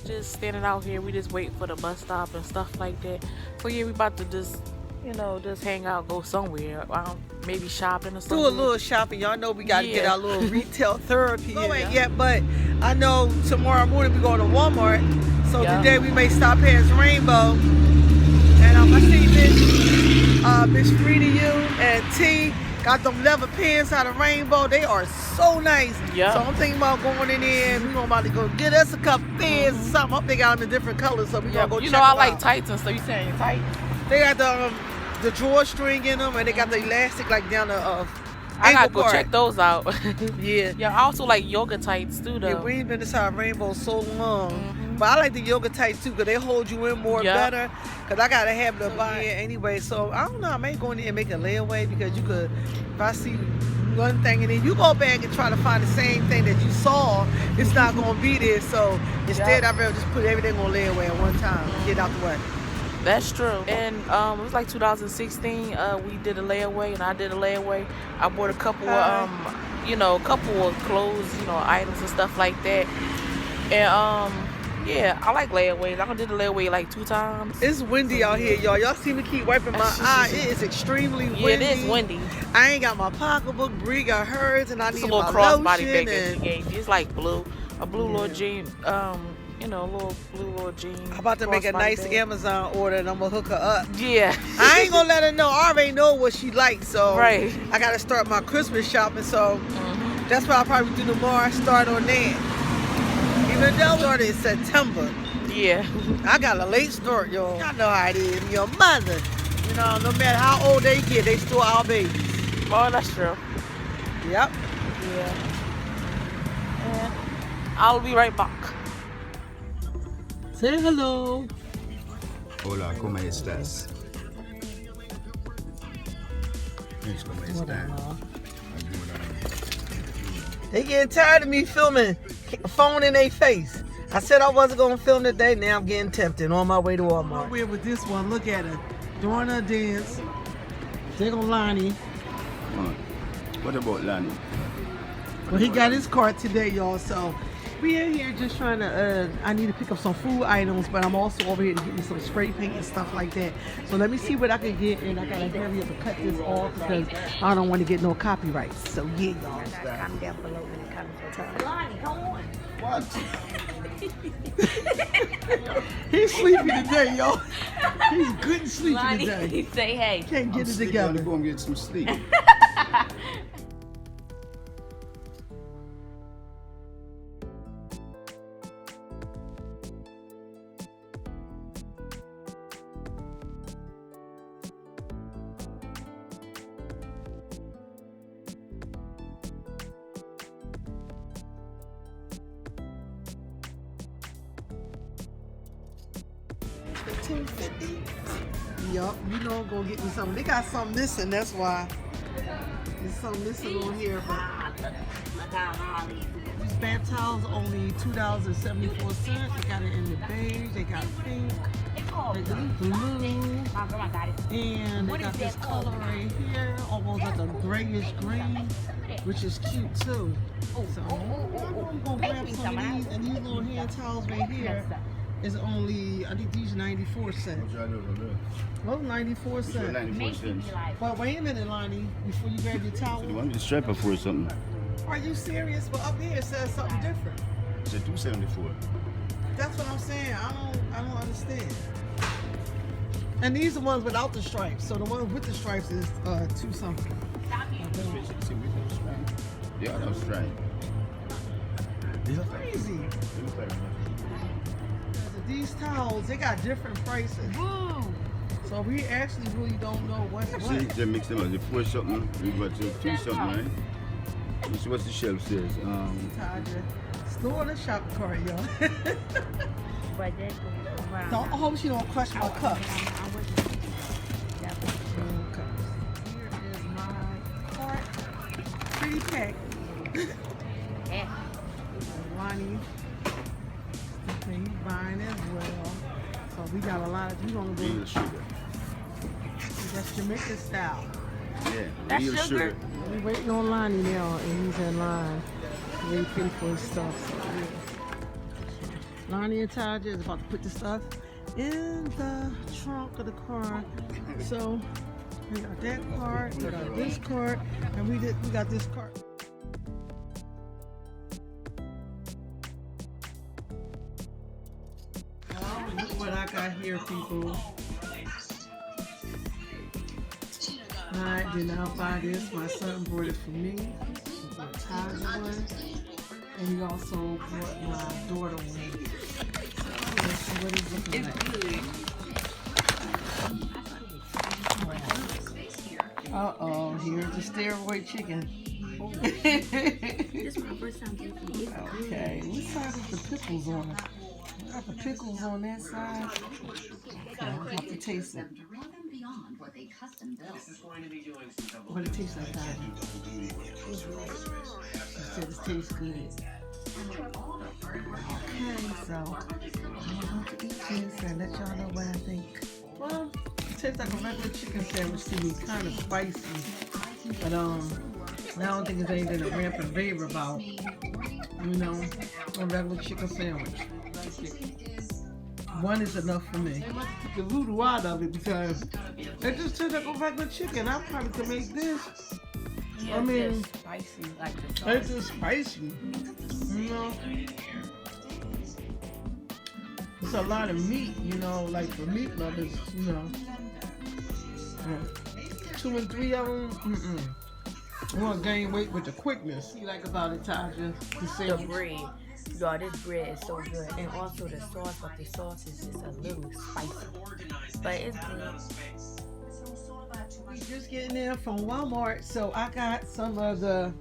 just standing out here. We just wait for the bus stop and stuff like that. So yeah, we about to just, just hang out, go somewhere. Maybe shopping or something. Do a little shopping. Y'all know we got to get our little retail therapy in. Yeah. Yet, but I know tomorrow morning we going to Walmart. So today we may stop past Rainbow. And I see Miss Free to You and T got them leather pants out of Rainbow. They are so nice. Yeah. So I'm thinking about going in there and we're about to go get us a couple pants or something. I hope they got them in different colors, so we're going to go check them out. I like tights and stuff. You saying tights? They got the drawstring in them and they got the elastic like down the I gotta go check those out. Yeah. Yeah, I also like yoga tights too though. Yeah, we ain't been inside Rainbow so long. But I like the yoga tights too because they hold you in more better. Because I got to have the buy it anyway. So I don't know. I may go in there and make a layaway because you could, if I see one thing and then you go back and try to find the same thing that you saw, it's not going to be there. So instead, I'd rather just put everything on layaway at one time and get out the way. That's true. And it was like 2016. We did a layaway, and I did a layaway. I bought a couple of, couple of clothes, items and stuff like that. And yeah, I like layaways. I did the layaway like 2 times. It's windy out here, y'all. Y'all see me keep wiping my eye. It is extremely windy. Yeah, it is windy. I ain't got my pocketbook. Bree got hers, and I need my crossbody bag that she gave me. It's like blue, a blue little jean. Little blue little jean. I'm about to make a nice bag. Amazon order and I'm gonna hook her up. Yeah. I ain't gonna let her know. I already know what she likes, so right. I gotta start my Christmas shopping, so that's what I'll probably do tomorrow. Start on that. Even though I started in September. Yeah. I got a late start, y'all. I know how it is. Your mother. No matter how old they get, they still our babies. Oh, that's true. Yep. Yeah. And I'll be right back. Say hello. Hola, ¿cómo estás? ¿Cómo estás? They getting tired of me filming phone in their face. I said I wasn't going to film today. Now I'm getting tempted on my way to Walmart. We're with this one. Look at her. Doing her dance. There go Lonnie. What about Lonnie? Well, he got his cart today, y'all, so we in here just trying to, I need to pick up some food items, but I'm also over here to get me some spray paint and stuff like that. So let me see what I can get, and I gotta hurry up and cut this off because I don't want to get no copyrights. So yeah, y'all. Comment down below when it comes to time. Lonnie, come on. What? He's sleepy today, y'all. He's good and sleepy Lonnie, today. Say hey. Can't get it together. I'm going to get some sleep. $2.50. Yup, I'm gonna get me something. They got something missing, that's why. There's something missing on here, but these bath towels only $2.74. They got it in the beige, they got pink, they got blue, and they got this color right here, almost like a grayish green, which is cute too. So I'm gonna grab some of these, and these little hand towels right here is only, I think these are 94 cents. Well, 94 cents. 94 cents. But wait a minute, Lonnie, before you grab your towel. So you want me to stripe it for something? Are you serious? But up here it says something different. It's a $2.74. That's what I'm saying. I don't understand. And these are the ones without the stripes. So the ones with the stripes is $2 something. Yeah, that's right. These are crazy. These towels, they got different prices. Woo! So we actually really don't know what's what. See, they mix them up. The 4 something, we got to 2 something, right? This is what the shelf says. Store the shop cart, y'all. I hope she don't crush my cups. Here is my cart. Pretty packed. Lonnie. Okay, he's buying as well. So we got a lot of, you gonna go. Real sugar. That's Jamaican style. Yeah, That's real sugar. We're waiting on Lonnie now, and he's in line. Ready to pay for his stuff. So Lonnie and Taja is about to put the stuff in the trunk of the car. So we got that cart, we got this cart, and we got this cart. Oh, look what I got here, people. I did not buy this. My son bought it for me. He bought Taja one, and he also bought my daughter one. So let's see what he's looking like. Uh-oh, here's the steroid chicken. This is my first time drinking it. Okay, what side is the pickles on? I got the pickles on that side. Okay, I'll have to taste it. What it tastes like, that? She said it tastes good. Okay, so I'm going to eat this and let y'all know what I think. Well, it tastes like a regular chicken sandwich to me, kind of spicy. But I don't think there's anything to ramp and rave about. You know, a regular chicken sandwich. One is enough for me. They must take the voodoo out of it because it just tastes like a regular chicken. I probably could make this. Yeah, I mean, it's just spicy, like the sauce. it's just spicy. You know, it's a lot of meat. You know, like for meat lovers. You know, 2 and 3 of them. You want to gain weight with the quickness. What you like about it, Taja? The bread. Y'all, this bread is so good. And also the sauce, but the sauce is just a little spicy. But it's good. Just getting in from Walmart, so I got some of the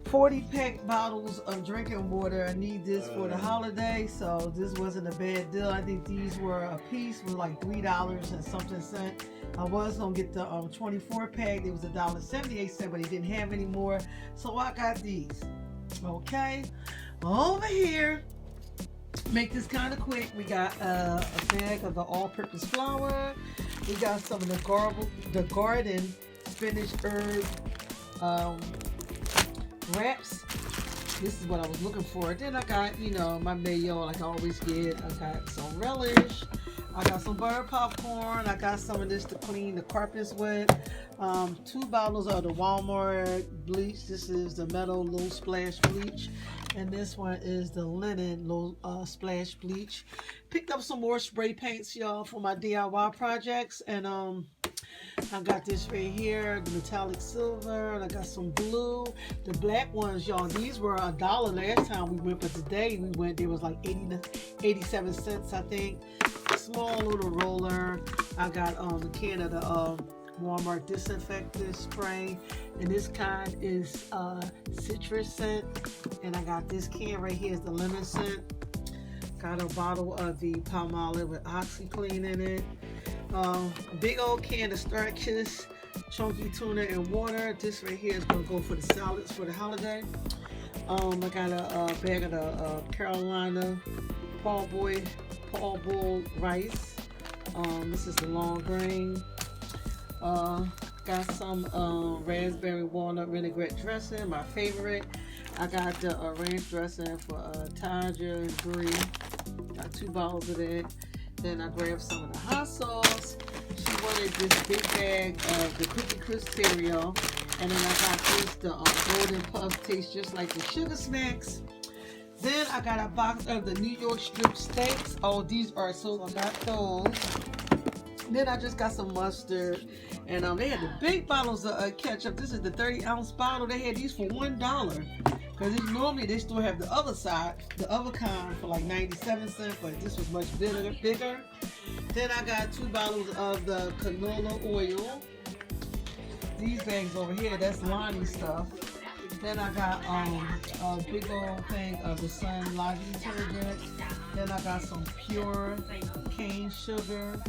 40-pack bottles of drinking water. I need this for the holiday, so this wasn't a bad deal. I think these were a piece was like $3 and something cent. I was gonna get the 24-pack. It was $1.78, but he didn't have any more, so I got these. Okay, over here, make this kind of quick. We got a bag of the all-purpose flour. We got some of the garden spinach herb wraps. This is what I was looking for. Then I got, you know, my mayo like I always get. I got some relish. I got some butter popcorn. I got some of this to clean the carpets with. 2 bottles of the Walmart bleach. This is the metal low splash bleach. And this one is the linen low splash bleach. Picked up some more spray paints, y'all, for my DIY projects. And I got this right here, the metallic silver, and I got some blue. The black ones, y'all, these were $1 last time we went, but today we went, there was like 87 cents, I think. Small little roller. I got the can of the Walmart disinfectant spray, and this kind is citrus scent, and I got this can right here is the lemon scent. Got a bottle of the Palmolive with OxyClean in it. Big old can of Star Kiss chunky tuna and water. This right here is gonna go for the salads for the holiday. I got a bag of the Carolina Paul Bull rice. This is the long grain. Got some raspberry walnut vinaigrette dressing, my favorite. I got the ranch dressing for Taja and Bree. Got 2 bottles of that. Then I grabbed some of the hot sauce. She wanted this big bag of the Cookie Crisp cereal. And then I got this, the Golden Puff, tastes just like the Sugar Smacks. Then I got a box of the New York strip steaks. Oh, these are so, I got those. Then I just got some mustard. And they had the big bottles of ketchup. This is the 30-ounce bottle. They had these for $1. Because normally they still have the other side, the other kind for like 97 cents. But this was much bigger. Then I got 2 bottles of the canola oil. These bags over here, that's Lonnie stuff. Then I got a big old thing of the Sun Laundry detergent. Then I got some pure cane sugar.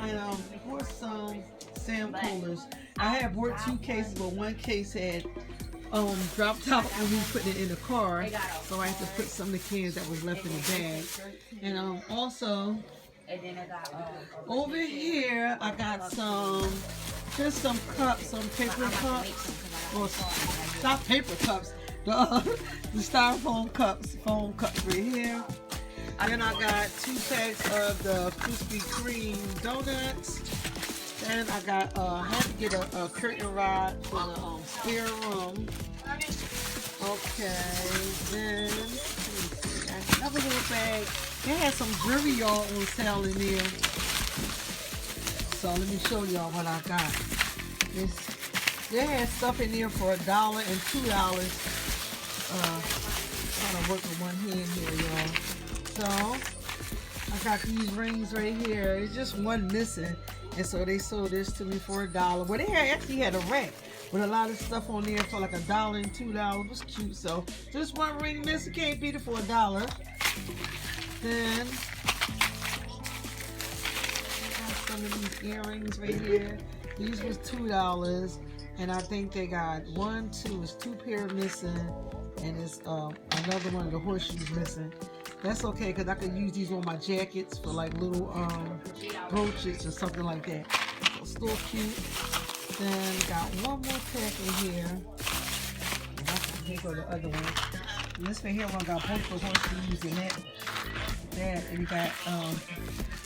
And bought some Sam coolers. I had bought 2 cases, but 1 case had dropped out when we put it in the car. So I had to put some of the cans that was left in the bag. And also, over here, I got just some cups, some paper cups. Or not paper cups, the styrofoam cups, foam cups right here. Then I got 2 packs of the Krispy Kreme donuts. Then I got I had to get a curtain rod for the spare room. Okay, then let me see, I got another little bag. They had some jewelry y'all on sale in there. So let me show y'all what I got. They had stuff in there for $1 and $2. Trying to work with one hand here, y'all. So I got these rings right here. It's just one missing, and so they sold this to me for $1. Well, they actually had a rack with a lot of stuff on there for like $1 and $2. It was cute. So just one ring missing, can't beat it for $1. Then some of these earrings right here. These was $2, and I think they got 1, 2, it's 2 pair missing, and it's another one of the horseshoes missing. That's okay, because I could use these on my jackets for like little brooches or something like that. So still cute. Then got one more pack in here. And here go the other one. And this one here one got both the horseshoes in it. And we got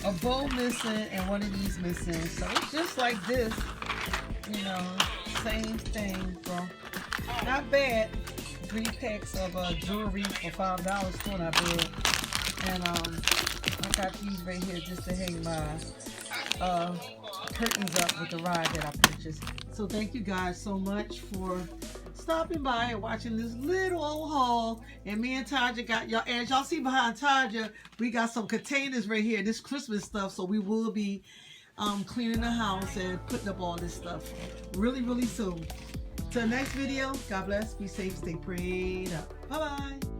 a bow missing and one of these missing. So it's just like this, you know, same thing. So not bad. 3 packs of jewelry for $5, still not bad. And I got these right here just to hang my curtains up with the rod that I purchased. So thank you guys so much for stopping by and watching this little old haul. And me and Taja got y'all, as y'all see behind Taja, we got some containers right here, this Christmas stuff. So we will be cleaning the house and putting up all this stuff really soon. Till next video, God bless, be safe, stay prayed up. Bye bye.